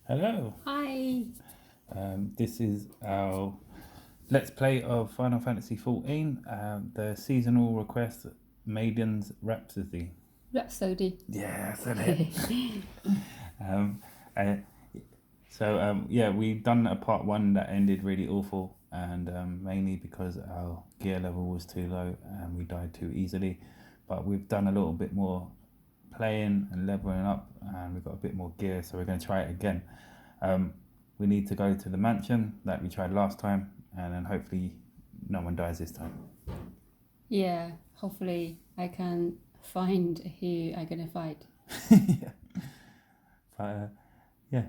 Hello. Hi. This is our Let's Play of Final Fantasy XIV, the seasonal request, Maiden's Rhapsody. Rhapsody. Yeah, I said it. um, uh, yeah, we've done a part one that ended really awful, and mainly because our gear level was too low and we died too easily. But we've done a little bit more playing and leveling up, and we've got a bit more gear, so we're going to try it again. We need to go to the mansion that we tried last time, and then hopefully no one dies this time. Yeah, hopefully I can find who I'm gonna fight. Yeah. But, yeah.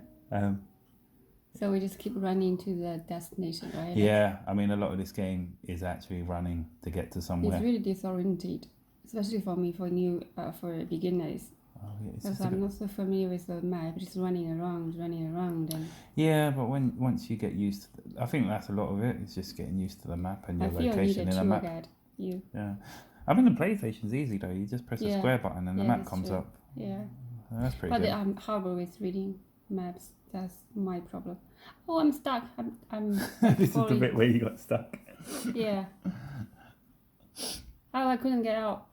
So we just keep running to the destination, right? Yeah, I mean, a lot of this game is actually running to get to somewhere. It's really disoriented, especially for me, for for beginners. Oh, yeah, Because I'm not so familiar with the map, just running around, and. Yeah, but once you get used to, I think that's a lot of it. It's just getting used to the map and your location in a map. Guide. You. Yeah, I mean the PlayStation's easy though. You just press the square button and the map comes up. Yeah, that's pretty good. But I'm horrible with reading maps. That's my problem. Oh, I'm stuck. I'm This is the bit where you got stuck. Yeah. Oh, I couldn't get out.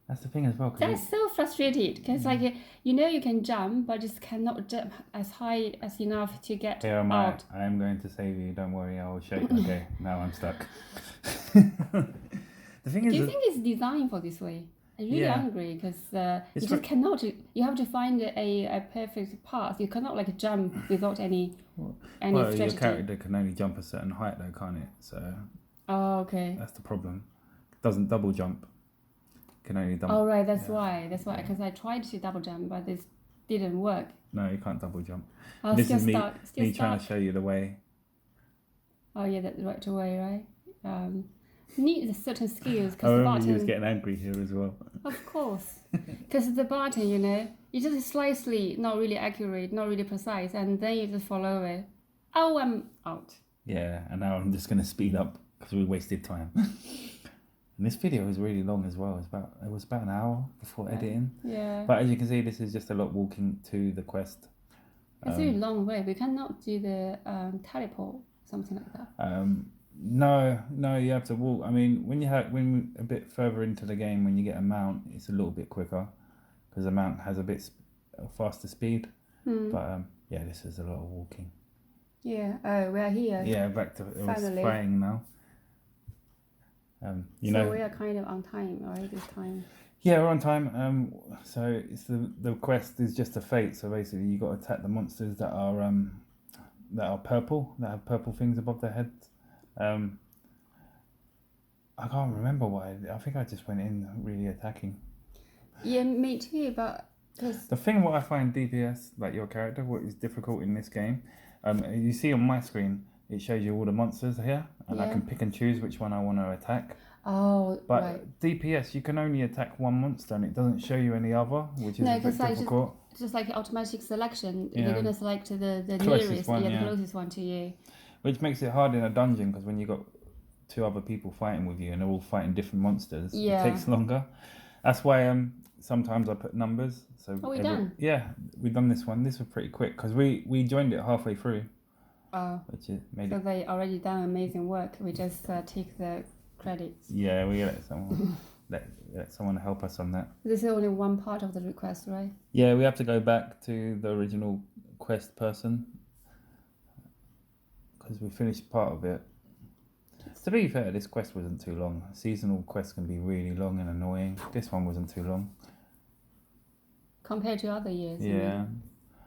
That's the thing as well. That's so frustrated because, you can jump, but just cannot jump as high as enough to get out. I am going to save you. Don't worry. I will show you. Okay, now I'm stuck. The thing is, do you think it's designed for this way? I'm really angry because you just cannot. You have to find a perfect path. You cannot jump without any strategy. Your character can only jump a certain height, though, can't it? So. Oh, okay. That's the problem. It doesn't double jump. Can only double. Oh, right. That's why. Because I tried to double jump, but this didn't work. No, you can't double jump. Oh, this still is stuck. me trying to show you the way. Oh yeah, that's right way, right? Need certain skills because the button. He was getting angry here as well. Of course, because the button, you just slightly not really accurate, not really precise, and then you just follow it. Oh, I'm out. Yeah, and now I'm just gonna speed up because we wasted time. And this video is really long as well. It was about an hour before editing. Yeah. But as you can see, this is just a lot walking to the quest. It's a really long way. We cannot do the teleport, something like that. No, you have to walk. I mean, when a bit further into the game, when you get a mount, it's a little bit quicker because the mount has a bit faster speed. But yeah, this is a lot of walking. Yeah. Oh, we're here. Yeah, back to fighting now. So we are kind of on time, right? This time. Yeah, we're on time. So it's the quest is just a fate. So basically, you got to attack the monsters that are purple, that have purple things above their heads. I can't remember why. I think I just went in really attacking. Yeah, me too. But the thing what I find DPS, like your character, what is difficult in this game, you see on my screen, it shows you all the monsters here, and I can pick and choose which one I want to attack. Oh, but right. DPS, you can only attack one monster, and it doesn't show you any other, which is a bit difficult. Just like automatic selection, you're gonna select the closest one, the closest one to you. Which makes it hard in a dungeon because when you got two other people fighting with you and they're all fighting different monsters, it takes longer. That's why sometimes I put numbers. So we done? Yeah, we've done this one. This was pretty quick because we joined it halfway through. Which is they already done amazing work. We just take the credits. Yeah, we let someone let someone help us on that. This is only one part of the request, right? Yeah, we have to go back to the original quest person because we finished part of it. To be fair, this quest wasn't too long. Seasonal quests can be really long and annoying. This one wasn't too long compared to other years. Yeah.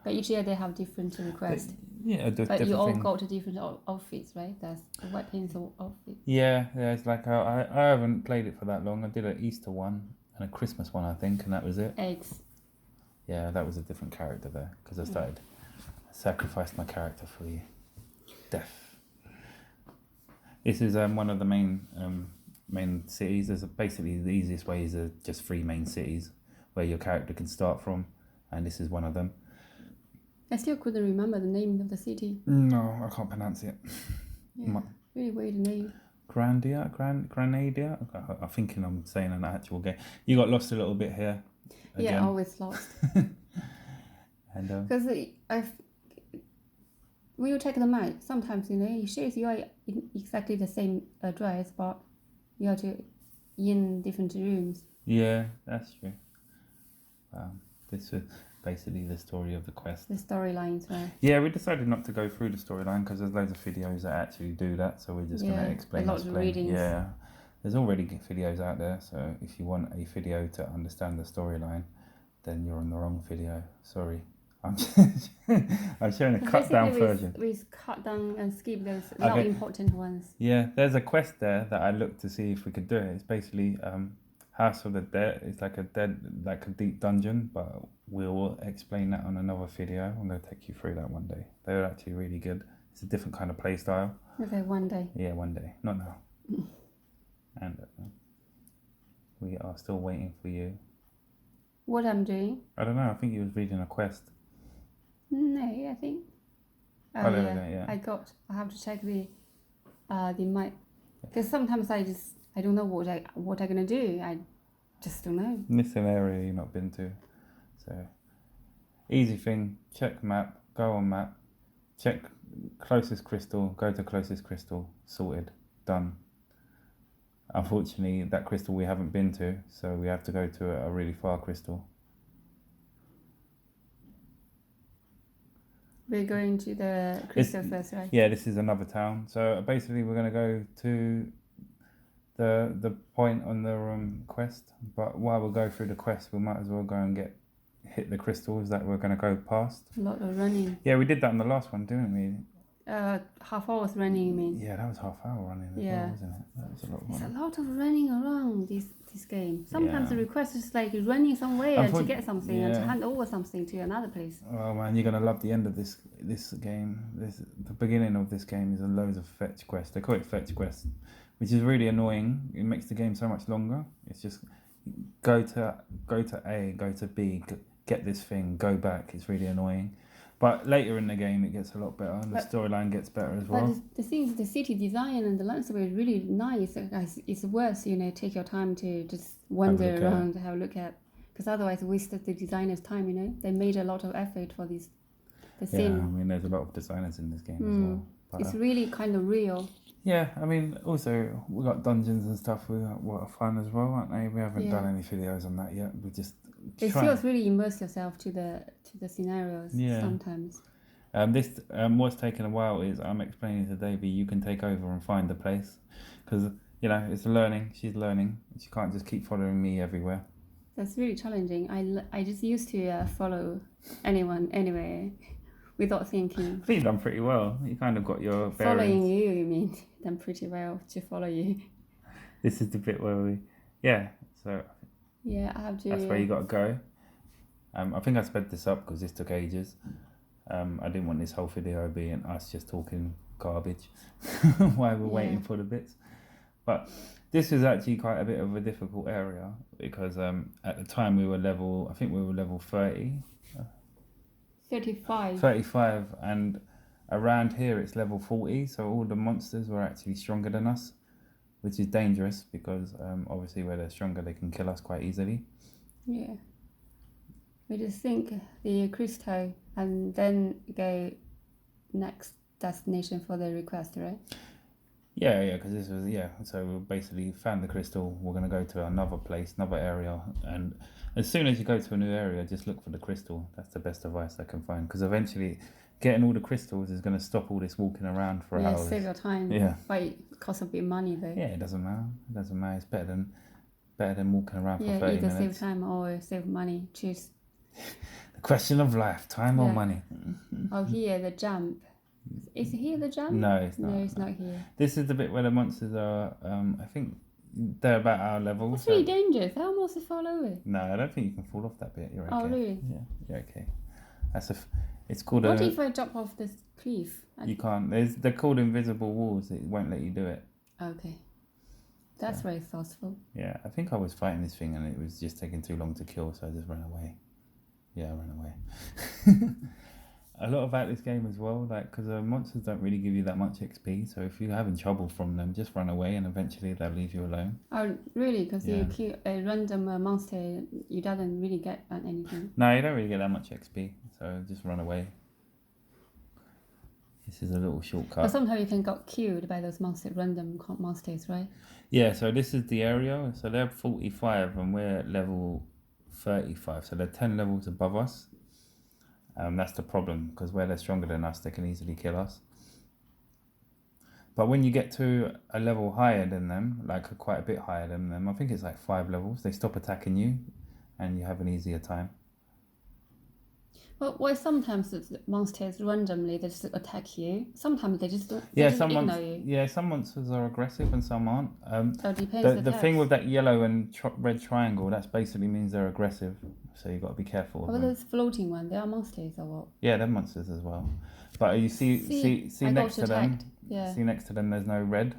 But each year they have different requests. But you all got to different outfits, right? That's the white pencil outfit. Yeah. It's like I haven't played it for that long. I did an Easter one and a Christmas one, I think, and that was it. Eggs. Yeah, that was a different character there because I sacrificed my character for you. Death. This is one of the main cities. There's basically the easiest way is just 3 main cities where your character can start from, and this is one of them. I still couldn't remember the name of the city. No, I can't pronounce it. Yeah, really weird name. Granadia? I'm thinking I'm saying an actual game. You got lost a little bit here. Again. Yeah, always lost. And because when you check the map, sometimes it shows you are in exactly the same address, but you have to in different rooms. yeah, that's true. This is basically the story of the quest. The storylines, right? Yeah, we decided not to go through the storyline because there's loads of videos that actually do that. So we're just going to explain. A lot of readings. Yeah, there's already videos out there. So if you want a video to understand the storyline, then you're on the wrong video. Sorry. I'm showing a cut down version. We cut down and skip those not important ones. Yeah, there's a quest there that I looked to see if we could do it. It's basically House of the Dead. It's like a deep dungeon, but we'll explain that on another video. I'm going to take you through that one day. They're actually really good. It's a different kind of play style. Okay, one day. Yeah, one day. Not now. And we are still waiting for you. What I'm doing? I don't know. I think you was reading a quest. No, I think. Oh, there we go, yeah. I have to check the mic because sometimes I don't know what I'm gonna do. I just don't know. This is an area you've not been to, so easy thing. Check map. Go on map. Check closest crystal. Go to closest crystal. Sorted. Done. Unfortunately, that crystal we haven't been to, so we have to go to a really far crystal. We're going to the crystal first, right? Yeah, this is another town. So basically, we're going to go to the point on the quest. But while we go through the quest, we might as well go and hit the crystals that we're going to go past. A lot of running. Yeah, we did that in the last one, didn't we? Half hours running, you mean? Yeah, that was half hour running as well, wasn't it? That was a lot of running. There's a lot of running around this game. Sometimes the request is like running somewhere to get something and to hand over something to another place. Oh man, you're gonna love the end of this game. The beginning of this game is a loads of fetch quests. They call it fetch quests, which is really annoying. It makes the game so much longer. It's just go to A, go to B, get this thing, go back. It's really annoying. But later in the game, it gets a lot better, and the storyline gets better as well. But the thing is, the city design and the landscape is really nice. It's worth, take your time to just wander around, have a look at, because otherwise, wasted the designer's time. They made a lot of effort for this. The scene. Yeah, I mean, there's a lot of designers in this game as well. But, it's really kind of real. Yeah, I mean, also we got dungeons and stuff. We got a lot of fun as well, aren't they? We haven't done any videos on that yet. We just. It feels really immerse yourself to the scenarios sometimes. What's taken a while is I'm explaining to Davey you can take over and find the place, because it's learning. She's learning. She can't just keep following me everywhere. That's really challenging. I just used to follow anyone anywhere without thinking. I think you've done pretty well. You kind of got your bearings. Following you mean done pretty well to follow you. This is the bit where we so. Yeah, I have to. That's where you got to go. I think I sped this up because this took ages. I didn't want this whole video being us just talking garbage while we're waiting for the bits. But this is actually quite a bit of a difficult area because at the time we were level 30. 35. 35, and around here it's level 40, so all the monsters were actually stronger than us, which is dangerous because obviously where they're stronger they can kill us quite easily. Yeah. We just think the crystal and then go next destination for the request, right? Yeah, because this was, so we basically found the crystal, we're going to go to another place, another area, and as soon as you go to a new area, just look for the crystal. That's the best advice I can find, because eventually getting all the crystals is going to stop all this walking around for hours. Save your time. Yeah. But it costs a bit of money though. Yeah, it doesn't matter. It's better than walking around for 30 minutes. Yeah, either save time or save money. Choose. The question of life, time or money. Oh, here, the jump. Is here the jump? No, it's not. No, it's not here. This is the bit where the monsters are, I think they're about our level. It's really dangerous. How monsters fall over? No, I don't think you can fall off that bit. You're okay. Oh, really? Yeah, you're okay. It's called What if I jump off this cliff? You can't. They're called invisible walls. It won't let you do it. Okay. That's very thoughtful. Yeah, I think I was fighting this thing and it was just taking too long to kill, so I just ran away. Yeah, I ran away. A lot about this game as well, because monsters don't really give you that much XP, so if you're having trouble from them, just run away and eventually they'll leave you alone. Oh, really? Because you kill a random monster, you doesn't really get anything. No, you don't really get that much XP. so just run away. This is a little But shortcut. sometimes you can get killed by those random monsters, right? Yeah, so this is the area. So they're 45 and we're level 35. So they're 10 levels above us. That's the problem, because where they're stronger than us, they can easily kill us. But when you get to a level higher than them, like quite a bit higher than them, I think it's like 5 levels, they stop attacking you and you have an easier time. Well, sometimes the monsters randomly they just attack you. Sometimes they just don't. Yeah, They just ignore you. Yeah, some monsters are aggressive and some aren't. So it depends. The thing with that yellow and red triangle, that basically means they're aggressive. So you've got to be careful What of about them. those floating one? They are monsters or what? Yeah, they're monsters as well. But you see I next got to them. attacked. Yeah. See next to them, there's no red.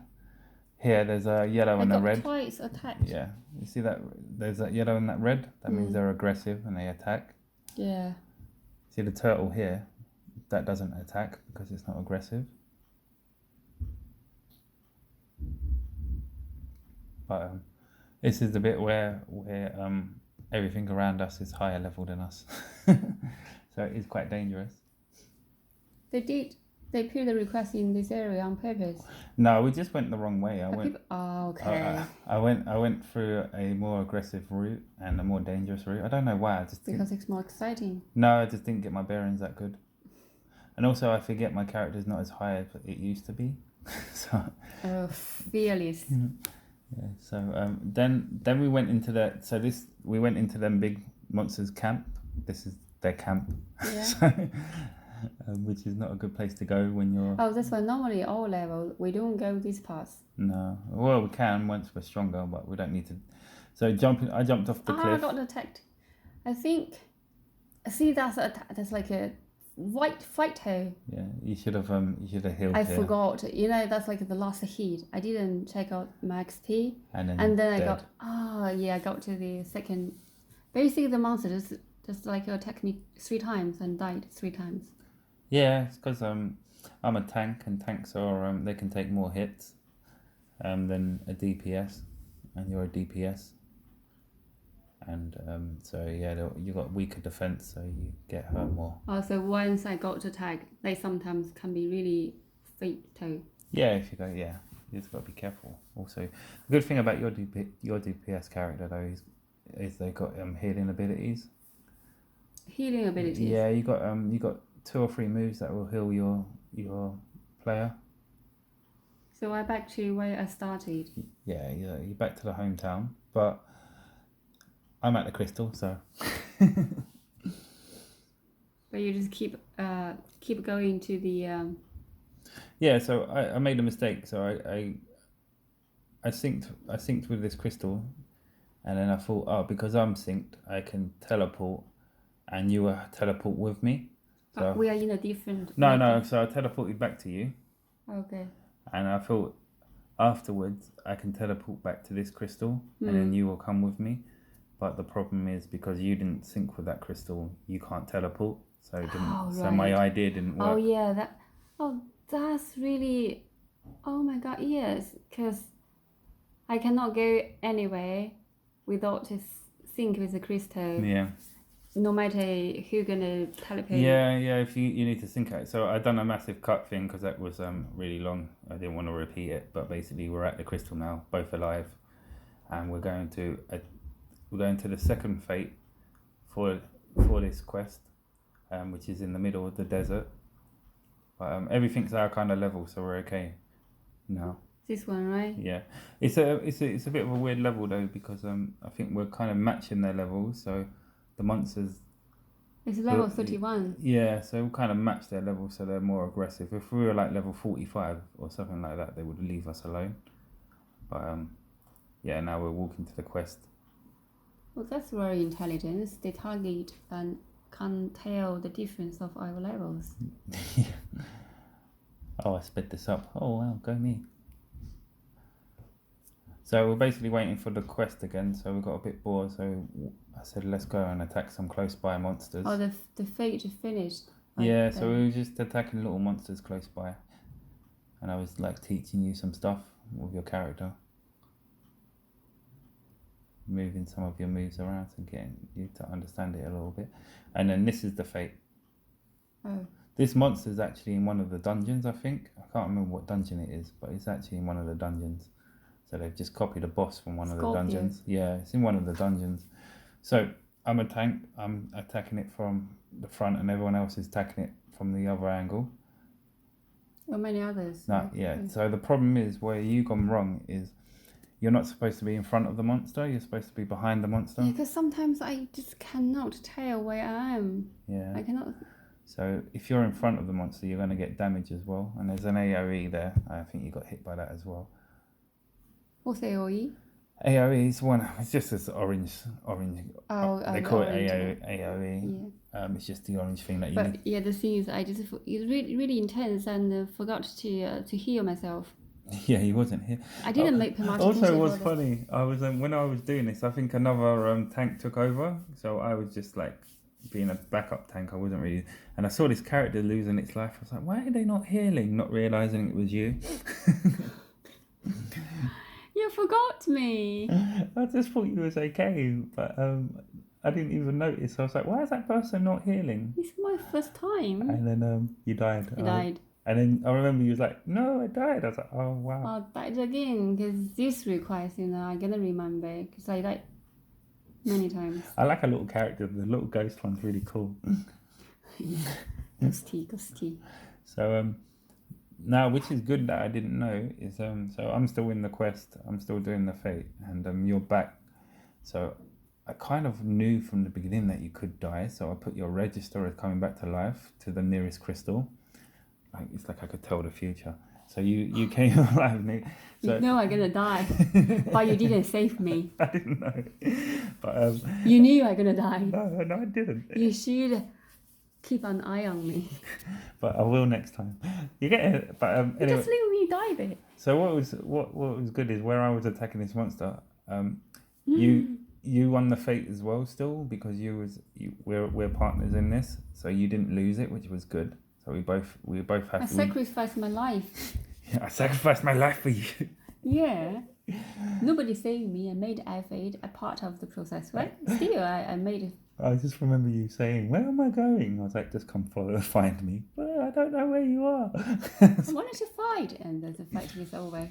Here, there's a yellow and a red. I got twice attacked. Yeah, you see that there's that yellow and that red. That means they're aggressive and they attack. Yeah. See the turtle here, that doesn't attack because it's not aggressive. But this is the bit where everything around us is higher level than us, so it is quite dangerous. They put the request in this area on purpose. No, we just went the wrong way. Oh, okay. I went through a more aggressive route and a more dangerous route. I don't know why. Because it's more exciting. No, I just didn't get my bearings that good. And also, I forget my character's not as high as it used to be. So. Oh, fearless. Yeah. So then we went into we went into them big monsters camp. This is their camp. Yeah. So, which is not a good place to go when you're. Oh, that's why normally all level we don't go this path. No, well we can once we're stronger, but we don't need to. So I jumped off the cliff. I got attacked. I think. See, that's like a white fight toe. Yeah, you should have healed. I forgot. You know, that's like the last hit. I didn't check out my XP, and then I got. I got to the second. Basically, the monster just like attacked me 3 times and died 3 times. Yeah, it's because I'm a tank, and tanks are they can take more hits than a DPS, and you're a DPS, and so yeah, you got weaker defense, so you get hurt more. So once I got to tag, they sometimes can be really fatal. Yeah, if you go, you just got to be careful. Also, the good thing about your DPS character though is they got healing abilities. Healing abilities. Yeah, you got 2 or 3 moves that will heal your player. So I back to where I started. Yeah, you're back to the hometown, but I'm at the crystal, so. But you just keep going to the. Yeah, so I made a mistake. So I synced with this crystal, and then I thought, because I'm synced, I can teleport, and you will teleport with me. So we are in a different. No. So I teleported back to you. Okay. And I thought afterwards I can teleport back to this crystal, and then you will come with me. But the problem is because you didn't sync with that crystal, you can't teleport. So it didn't. So my idea didn't work. Oh yeah, that's really. Oh my god, yes, because I cannot go anywhere without to sync with the crystal. Yeah. No matter who gonna teleport. Yeah. If you need to sync it. So I done a massive cut thing because that was really long. I didn't want to repeat it, but basically we're at the crystal now, both alive, and we're going to the second fate for this quest, which is in the middle of the desert. But everything's our kind of level, so we're okay now. This one, right? Yeah, it's a bit of a weird level though, because I think we're kind of matching their levels. So the monsters. It's level 31. Yeah, so we kind of match their level, so they're more aggressive. If we were like level 45 or something like that, they would leave us alone. But now we're walking to the quest. Well, that's very intelligent. They target and can tell the difference of our levels. Yeah. Oh, I sped this up. Oh wow, go me. So we're basically waiting for the quest again. So we got a bit bored. So I said, let's go and attack some close by monsters. Oh, the fate finished. Yeah, so we were just attacking little monsters close by, and I was like teaching you some stuff with your character, moving some of your moves around and getting you to understand it a little bit. And then this is the fate. Oh. This monster's actually in one of the dungeons, I think. I can't remember what dungeon it is, but it's actually in one of the dungeons. So they've just copied a boss from one of the dungeons. Yeah, it's in one of the dungeons. So I'm a tank. I'm attacking it from the front, and everyone else is attacking it from the other angle. Or many others. No, yeah. So the problem is where you've gone wrong is you're not supposed to be in front of the monster. You're supposed to be behind the monster. Yeah, because sometimes I just cannot tell where I am. Yeah. I cannot. So if you're in front of the monster, you're going to get damage as well. And there's an AoE there. I think you got hit by that as well. What's AoE? AoE is one. It's just this orange. They call it AoE. Yeah. It's just the orange thing that you. But yeah, the thing is, it's really, really intense, and forgot to heal myself. Yeah, he wasn't here. I didn't make much. Also, it was funny. I was when I was doing this. I think another tank took over, so I was just like being a backup tank. I wasn't really, and I saw this character losing its life. I was like, why are they not healing? Not realizing it was you. You forgot me. I just thought you was okay, but I didn't even notice. I was like, why is that person not healing? It's my first time. And then you died. I died. And then I remember you was like, no, I died. I was like, oh, wow. I died again, because this requires, I'm going to remember, because I died many times. I like a little character. The little ghost one's really cool. Ghosty. So, now, which is good that I didn't know, is, so I'm still in the quest. I'm still doing the fate, and you're back. So I kind of knew from the beginning that you could die. So I put your register as coming back to life to the nearest crystal. It's like I could tell the future. So you came alive, Nick. So, you know I'm gonna die, but you didn't save me. I didn't know, but you knew I'm gonna die. No, I didn't. You should keep an eye on me. But I will next time. You get it. But anyway. Just leave me die there. So what was good is where I was attacking this monster. You won the fate as well still because we're partners in this. So you didn't lose it, which was good. So we both had. I sacrificed my life. Yeah, I sacrificed my life for you. Yeah. Nobody saved me. I made effort a part of the process, right? Still, I made it. I just remember you saying, "Where am I going?" I was like, "Just come find me." Well, I don't know where you are. I wanted to fight, and the fight is over.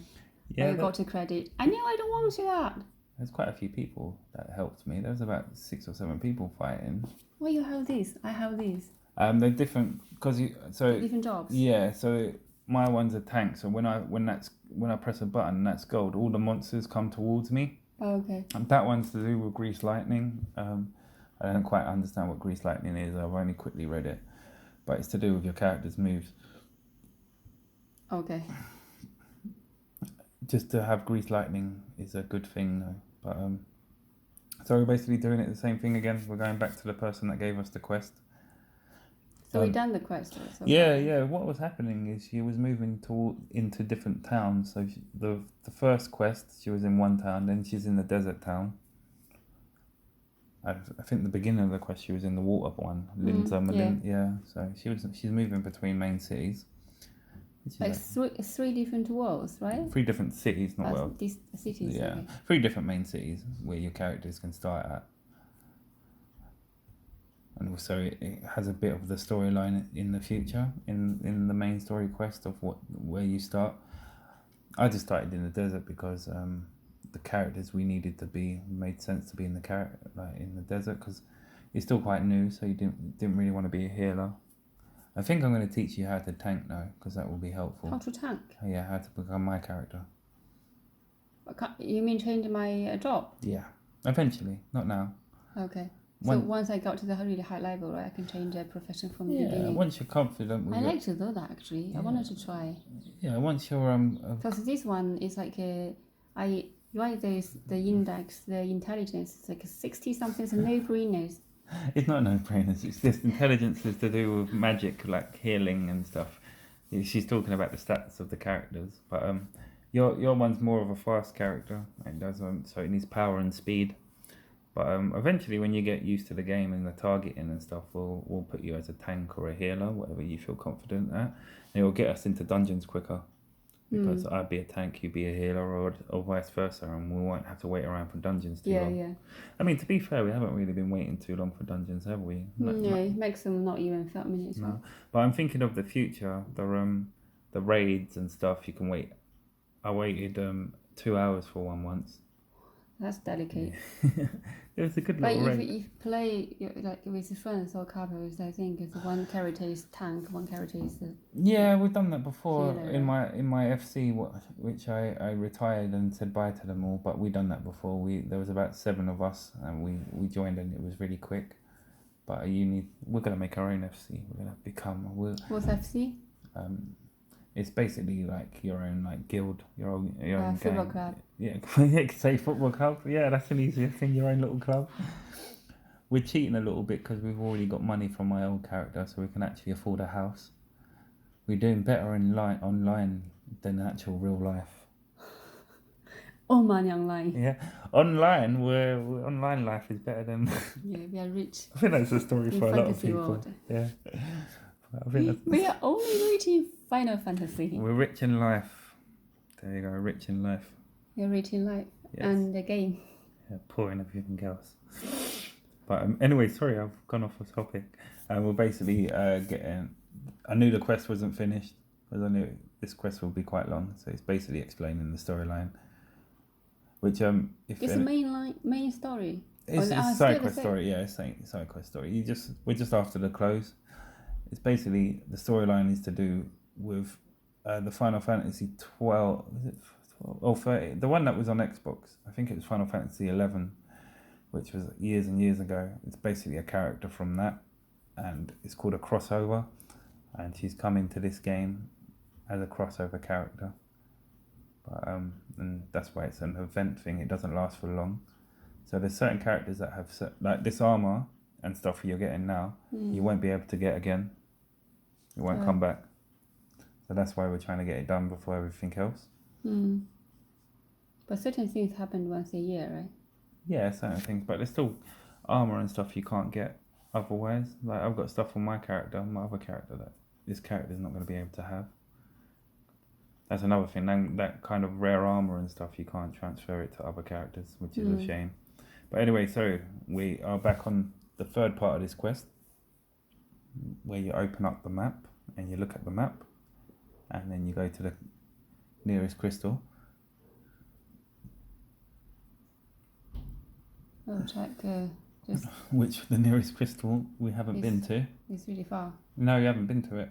Yeah, I got to credit. I knew I don't want to that. There's quite a few people that helped me. There was about 6 or 7 people fighting. Well, you have this. I have this. They're different because different jobs. Yeah, so my one's a tank. So when I press a button, that's gold. All the monsters come towards me. Oh, okay. And that one's to do with grease lightning. I don't quite understand what grease lightning is. I've only quickly read it, but it's to do with your character's moves. Okay. Just to have grease lightning is a good thing, though. But so we're basically doing it the same thing again. We're going back to the person that gave us the quest. So we done the quest. Yeah. What was happening is she was moving into different towns. So the first quest, she was in one town. Then she's in the desert town. I think the beginning of the quest, she was in the water one. So she's moving between main cities. Like three different worlds, right? 3 different cities, not worlds. These cities. Yeah, okay. 3 different main cities where your characters can start at. And also it has a bit of the storyline in the future, in the main story quest of where you start. I just started in the desert because the characters we needed to be made sense to be in the desert because you're still quite new, so you didn't really want to be a healer. I think I'm going to teach you how to tank now because that will be helpful. How to tank? Yeah, how to become my character. You mean change my job? Yeah, eventually, not now. Okay. So once I got to the really high level, right, I can change a profession from the beginning. Yeah, once you're confident. I like to do that actually. Yeah. I wanted to try. Yeah, once you're Because this one is like I write the index, the intelligence. It's like 60 something. It's a no-brainers. It's not no-brainers. It's just intelligence is to do with magic, like healing and stuff. She's talking about the stats of the characters, but your one's more of a fast character. It does so it needs power and speed. But eventually, when you get used to the game and the targeting and stuff, we'll put you as a tank or a healer, whatever you feel confident at, and it will get us into dungeons quicker. because I'd be a tank, you'd be a healer, or vice versa, and we won't have to wait around for dungeons too long. Yeah. I mean, to be fair, we haven't really been waiting too long for dungeons, have we? Maximum not even 5 minutes. No. But I'm thinking of the future, the raids and stuff. You can wait. I waited 2 hours for one once. That's delicate. It was a good But little if raid. you play like with friends or couples, I think it's one character is tank, one character is the Yeah, we've done that before healer. in my FC, which I retired and said bye to them all. But we done that before. There was about 7 of us, and we joined, and it was really quick. But we're gonna make our own FC. We're gonna become. What's FC? It's basically like your own like guild, your own Football gang. club. Yeah, you could say football club. Yeah, that's an easier thing. Your own little club. We're cheating a little bit because we've already got money from my old character, so we can actually afford a house. We're doing better online than actual real life. All money online. Yeah, online, online life is better than. Yeah, we are rich. I think that's a story In for a lot of fantasy people. world. Yeah, I think We are only rich in Final Fantasy. we're rich in life. There you go, rich in life. You're rich in life Yes. and the game. Yeah, poor in everything else. But anyway, sorry, I've gone off the topic. We're basically getting. I knew the quest wasn't finished because I knew this quest will be quite long. So it's basically explaining the storyline, which if It's main story. it's still a side the quest same. story. Yeah, it's a side quest story. We're just after the close. It's basically the storyline is to do with the Final Fantasy 12. Is it 12? Oh, 30. The one that was on Xbox. I think it was Final Fantasy 11, which was years and years ago. It's basically a character from that, and it's called a crossover. And she's come into this game as a crossover character. But and that's why it's an event thing. It doesn't last for long. So there's certain characters that have like this armor and stuff you're getting now. You won't be able to get again. It won't come back. So that's why we're trying to get it done before everything else. But certain things happen once a year, right? Yeah, certain things, but there's still armor and stuff you can't get otherwise. Like I've got stuff on my other character that this character's not going to be able to have. That's another thing. That kind of rare armor and stuff you can't transfer it to other characters, which is a shame. But anyway, so we are back on the third part of this quest, where you open up the map and you look at the map, and then you go to the nearest crystal. Oh, check. Just Which the nearest crystal we haven't been to. it's really far. No, you haven't been to it.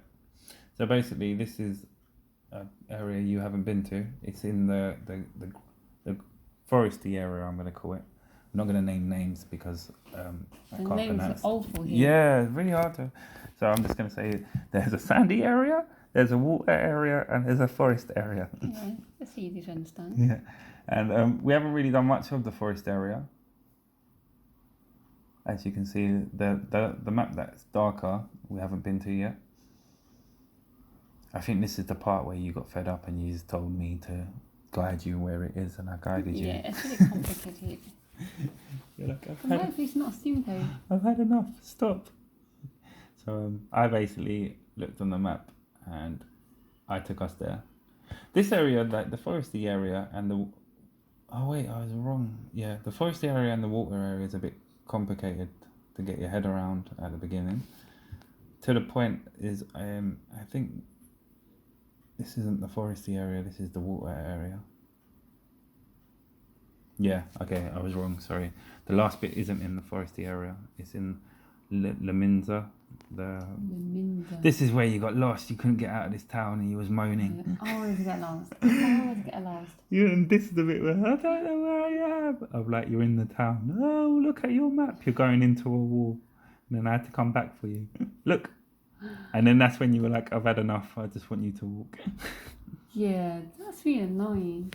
So basically, this is an area you haven't been to. It's in the foresty area, I'm going to call it. I'm not going to name names because I The can't names pronounce. are awful here. Yeah, it's really hard to. So I'm just going to say there's a sandy area, there's a water area, and there's a forest area. Yeah, it's easy to understand. Yeah, and we haven't really done much of the forest area. As you can see, the map that's darker, we haven't been to yet. I think this is the part where you got fed up and you just told me to guide you where it is, and I guided you. Yeah, it's really complicated. You're like, Life is not simple. I've had enough, stop. So I basically looked on the map and I took us there. This area, like the foresty area and the... Oh wait, I was wrong. Yeah, the foresty area and the water area is a bit complicated to get your head around at the beginning. To the point is, I think this isn't the foresty area, this is the water area. Yeah, okay, I was wrong, sorry. The last bit isn't in the foresty area, it's in Laminza. This is where you got lost, you couldn't get out of this town and you was moaning. Yeah, always get lost. Always get lost. Yeah, and this is the bit where I don't know where I am. I'm like, you're in the town. Oh, look at your map. You're going into a wall. And then I had to come back for you. Look. And then that's when you were like, I've had enough. I just want you to walk. Yeah, that's really annoying.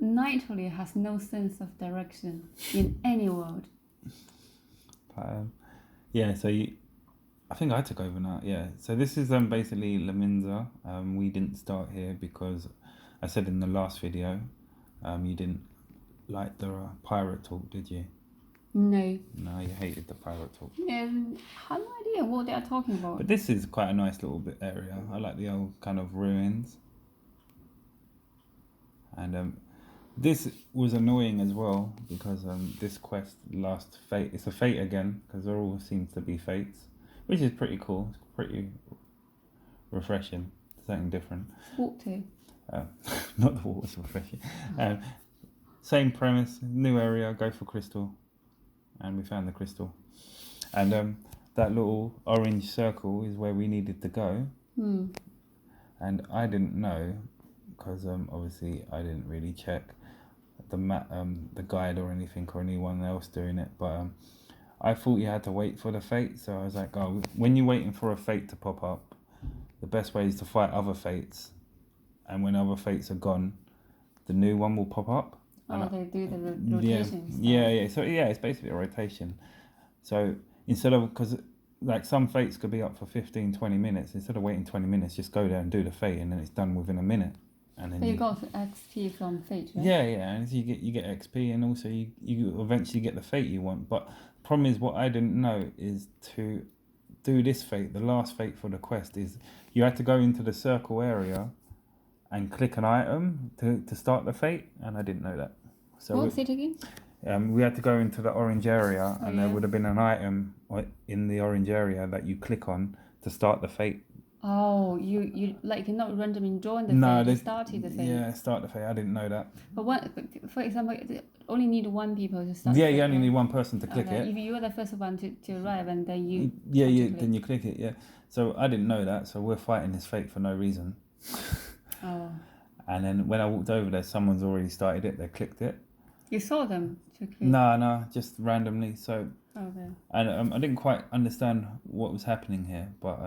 Nightly has no sense of direction in any world. But, yeah, so I think I took over now. Yeah, so this is basically Laminza. We didn't start here because I said in the last video, you didn't like the pirate talk, did you? No. No, you hated the pirate talk. Yeah, I have no idea what they are talking about. But this is quite a nice little bit area. I like the old kind of ruins. And this was annoying as well because this quest, last fate, it's a fate again because there all seems to be fates, which is pretty cool. It's pretty refreshing, something different. Water. Not the water's refreshing. Same premise, new area, go for crystal, and we found the crystal. And that little orange circle is where we needed to go. And I didn't know because obviously I didn't really check the guide or anything or anyone else doing it, but I thought you had to wait for the fate. So I was like, oh, when you're waiting for a fate to pop up, the best way is to fight other fates, and when other fates are gone, the new one will pop up. Oh, they do the rotation. Yeah. So yeah, it's basically a rotation. So instead of, because like some fates could be up for 15, 20 minutes, instead of waiting 20 minutes, just go there and do the fate, and then it's done within a minute. And then you got XP from fate, right? Yeah, and so you get XP, and also you eventually get the fate you want. But the problem is, what I didn't know is to do this fate, the last fate for the quest, is you had to go into the circle area and click an item to start the fate, and I didn't know that. So what's it again? We had to go into the orange area, and there would have been an item in the orange area that you click on to start the fate. Oh, you like you're not randomly drawing the fate, you started the fate. Yeah, start the fate. I didn't know that. But for example, only need one people to start. Yeah, you only need one person to click it. If you are the first one to arrive, and then you. Then you click it. Yeah. So I didn't know that. So we're fighting this fate for no reason. Oh. And then when I walked over there, someone's already started it. They clicked it. You saw them to click? No, just randomly. So. Okay. And I didn't quite understand what was happening here, but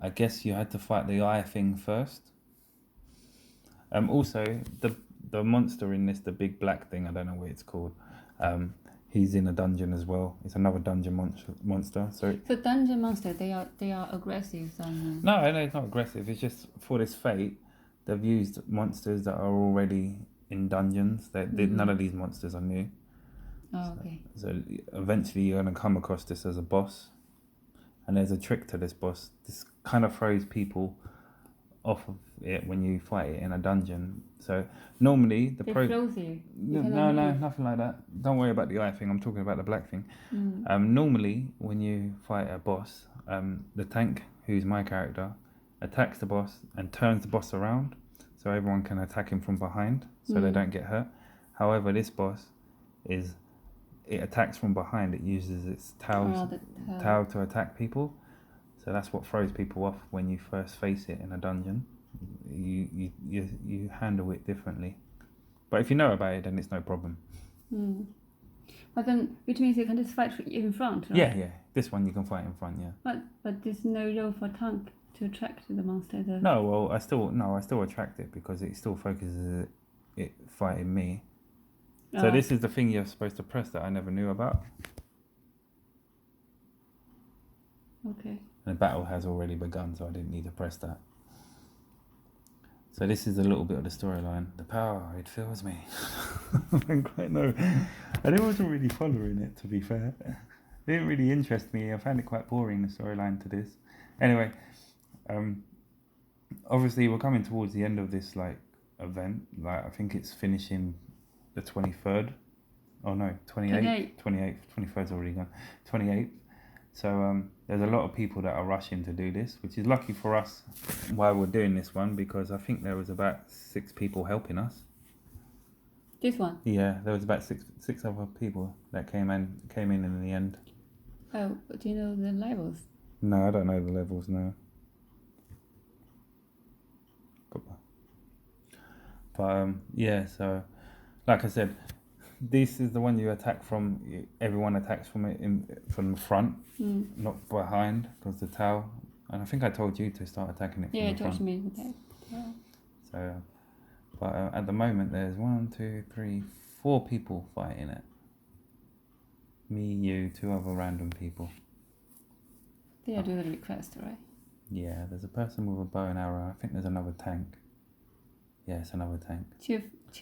I guess you had to fight the eye thing first. Also, the monster in this, the big black thing, I don't know what it's called. He's in a dungeon as well. It's another dungeon monster. So dungeon monster, they are aggressive. No, it's not aggressive. It's just for this fate, they've used monsters that are already in dungeons. None of these monsters are new. Oh, okay. So eventually you're going to come across this as a boss. And there's a trick to this boss. This kind of throws people off of it when you fight it in a dungeon. So normally it throws you. No, nothing like that. Don't worry about the eye thing. I'm talking about the black thing. Normally when you fight a boss, the tank, who's my character, attacks the boss and turns the boss around, so everyone can attack him from behind, so they don't get hurt. However, this boss it attacks from behind. It uses its tail to attack people. So that's what throws people off when you first face it in a dungeon. You handle it differently. But if you know about it, then it's no problem. But then, which means you can just fight in front, right? Yeah. This one you can fight in front, yeah. But there's no role for tank to attract the monster. No, well, I still attract it because it still focuses it fighting me. So this is the thing you're supposed to press that I never knew about. Okay. And the battle has already begun, so I didn't need to press that. So this is a little bit of the storyline. The power, it fills me. I don't quite know. I wasn't really following it, to be fair. It didn't really interest me. I found it quite boring, the storyline to this. Anyway, obviously we're coming towards the end of this event. I think it's finishing the 23rd. Oh no, 28th. 23rd's already gone. 28th. So there's a lot of people that are rushing to do this, which is lucky for us while we're doing this one, because I think there was about 6 people helping us. This one? Yeah, there was about six other people that came in the end. Oh, but do you know the levels? No, I don't know the levels, no. But yeah, so like I said, this is the one you attack from. Everyone attacks from it from the front, not behind, because the towel. And I think I told you to start attacking it from the front. Yeah, you told me. Okay. Yeah. So, but at the moment there's 1, 2, 3, 4 people fighting it. Me, you, 2 other random people. They are doing the request, right? Yeah, there's a person with a bow and arrow. I think there's another tank. Yeah, it's another tank. 2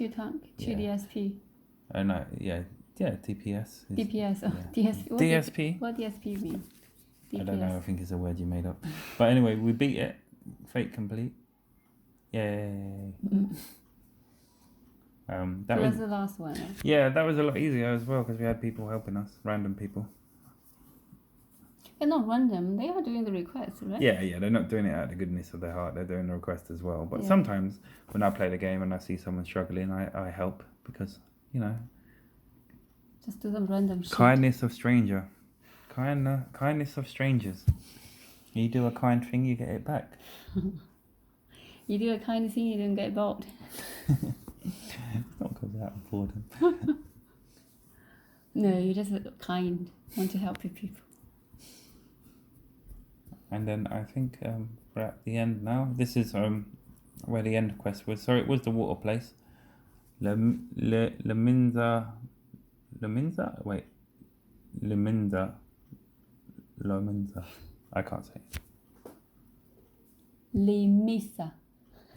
tank, 2 DSP. No, DPS. DPS, yeah. DSP. DSP? What DSP mean? DPS. I don't know, I think it's a word you made up. But anyway, we beat it. Fate complete. Yay. That So was that's the last one. yeah, that was a lot easier as well because we had people helping us, random people. They're not random. They are doing the requests, right? Yeah, they're not doing it out of the goodness of their heart. They're doing the request as well. But Yeah. sometimes when I play the game and I see someone struggling, I help because, you know, Just do some random shit. kindness of stranger. Kindness of strangers. You do a kind thing, you get it back. You do a kind thing, you don't get bored. It's not because out of boredom. No, you're just kind. Want to help people. And then I think we're at the end now. This is where the end quest was. So it was the water place. Leminza. Wait. Leminza. I can't say it. Limisa.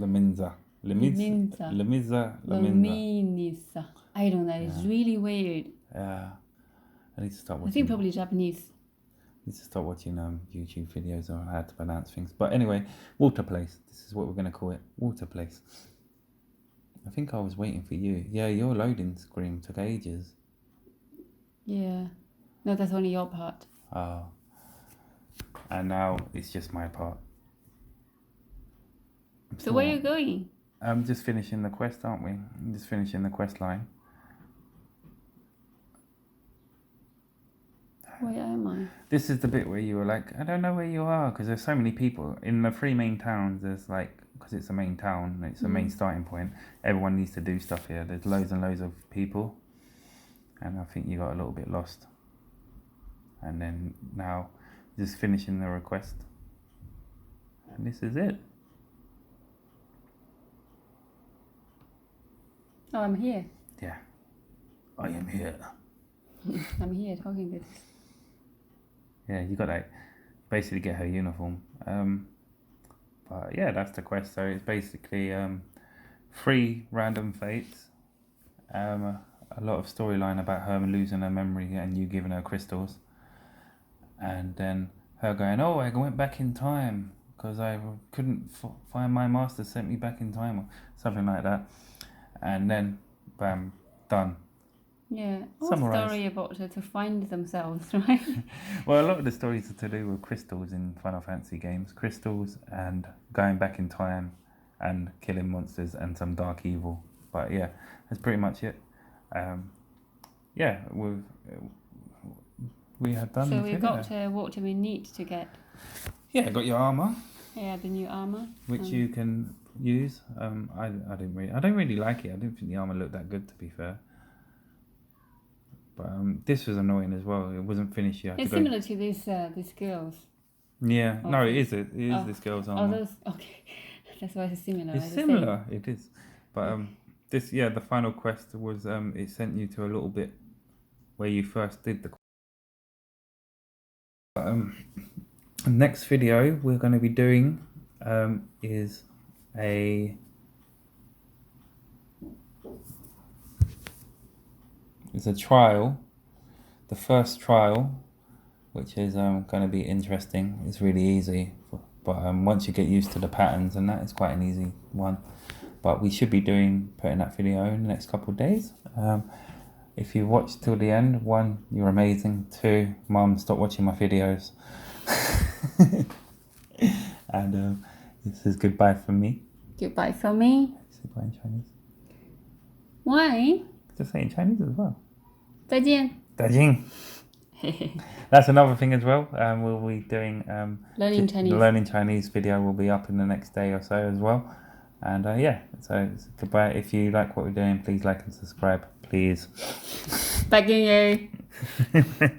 Leminza. Lominisa. I don't know. It's really weird. Yeah. I need to stop I watching. think probably Japanese. Need to stop watching YouTube videos on how to pronounce things. But anyway, water place. This is what we're gonna call it. Water place. I think I was waiting for you. Yeah, your loading screen took ages. Yeah. No, that's only your part. Oh. And now it's just my part. So where are you going? I'm just finishing the quest, aren't we? I'm just finishing the quest line. Where am I? This is the bit where you were like, I don't know where you are, because there's so many people. In the 3 main towns, there's like, because it's a main town, it's a main starting point, everyone needs to do stuff here. There's loads and loads of people. And I think you got a little bit lost. And then now, just finishing the request. And this is it. Oh, I'm here. Yeah. I am here. I'm here talking this. Yeah, you got to basically get her uniform. But yeah, that's the quest. So it's basically 3 random fates, a lot of storyline about her losing her memory and you giving her crystals, and then her going, oh, I went back in time because I couldn't find my master, sent me back in time, or something like that, and then bam, done. Yeah, all Summarise. story about her to find themselves, right? Well, a lot of the stories are to do with crystals in Final Fantasy games. Crystals and going back in time and killing monsters and some dark evil. But yeah, that's pretty much it. Yeah, we have done So the we video. got what do we need to get? Yeah, got your armor, Yeah, the new armor. which you can use. I don't really like it. I didn't think the armor looked that good, to be fair. But this was annoying as well. It wasn't finished yet. It's similar to these girls. Yeah, no, it is. It is Oh. this girl's Oh, armor. those. Okay, that's why it's similar. It's the similar. It is. But this, yeah, the final quest was it sent you to a little bit where you first did the. Next video we're going to be doing is a trial, the first trial, which is going to be interesting. It's really easy, but once you get used to the patterns and that, it's quite an easy one. But we should be putting that video in the next couple of days. If you watched till the end, 1, you're amazing. 2, Mum, stop watching my videos. And this is goodbye from me. Goodbye from me. Say bye in Chinese. Why? Just say in Chinese as well. 再见. 再见. That's another thing as well. We'll be doing Learning Chinese. The learning Chinese video will be up in the next day or so as well. And yeah, so it's goodbye. If you like what we're doing, please like and subscribe, please. Begging you.